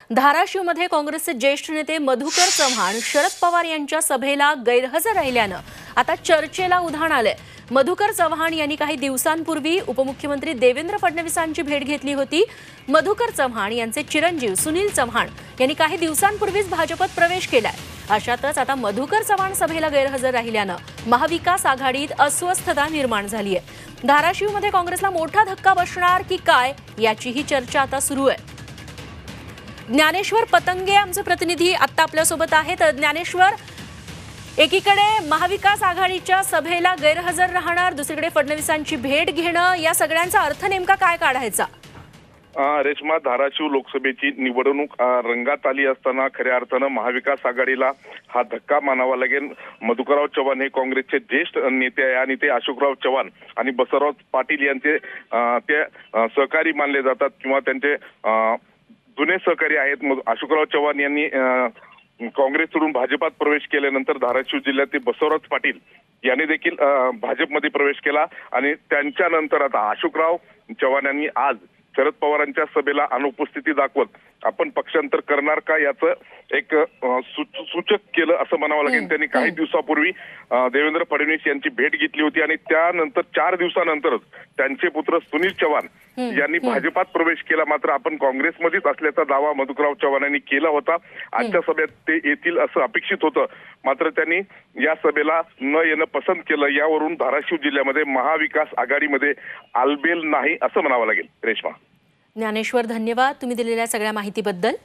धाराशिवमध्ये काँग्रेसचे ज्येष्ठ नेते मधुकर चव्हाण शरद पवार यांच्या सभेला गैरहजर राहिल्यानं आता चर्चेला उधाण आलंय। मधुकर चव्हाण यांनी काही दिवसांपूर्वी उपमुख्यमंत्री देवेंद्र फडणवीसांची भेट घेतली होती। मधुकर चव्हाण यांचे चिरंजीव सुनील चव्हाण यांनी काही दिवसांपूर्वीच भाजपत प्रवेश केलाय। अशातच आता मधुकर चव्हाण सभेला गैरहजर राहिल्यानं महाविकास आघाडीत अस्वस्थता निर्माण झाली आहे। धाराशिवमध्ये काँग्रेसला मोठा धक्का बसणार की काय याचीही चर्चा आता सुरू आहे। ज्ञानेश्वर पतंगे आमचे प्रतिनिधी आता आपल्या सोबत आहेत। ज्ञानेश्वर, एकीकडे महाविकास आघाडीच्या सभेला गैरहजर राहणार, दुसरीकडे फडणवीसांची भेट घेणं, या सगळ्यांचा अर्थ नेमका काय काढायचा? रेश्मा, धाराशिव लोकसभेची निवडणूक रंगात आली असताना खऱ्या अर्थानं महाविकास आघाडीला हा धक्का मानावा लागेल। मधुकरराव चव्हाण हे काँग्रेसचे ज्येष्ठ नेते आहे आणि ते अशोकराव चव्हाण आणि बसवराज पाटील यांचे ते सहकारी मानले जातात किंवा त्यांचे जुने सहकारी आहेत। मग अशोकराव चव्हाण यांनी काँग्रेस सोडून भाजपात प्रवेश केल्यानंतर धाराशिव जिल्ह्यातील बसवराज पाटील यांनी देखील भाजपमध्ये प्रवेश केला आणि त्यांच्यानंतर आता अशोकराव चव्हाण यांनी आज शरद पवारांच्या सभेला अनुपस्थिती दाखवत आपण पक्षांतर करणार का याचं एक सूचक केलं असं म्हणावं लागेल। त्यांनी काही दिवसापूर्वी देवेंद्र फडणवीस यांची भेट घेतली होती आणि त्यानंतर 4 दिवसानंतरच त्यांचे पुत्र सुनील चव्हाण यांनी भाजपात प्रवेश केला। मात्र आपण काँग्रेसमध्येच असल्याचा दावा मधुकरराव चव्हाण यांनी केला होता। आजच्या सभेत ते येतील असं अपेक्षित होतं, मात्र त्यांनी या सभेला न येणं पसंत केलं। यावरून धाराशिव जिल्ह्यामध्ये महाविकास आघाडीमध्ये आलबेल नाही असं म्हणावं लागेल। रेश्मा, ज्ञानेश्वर, धन्यवाद तुम्ही दिलेल्या सगळ्या माहितीबद्दल।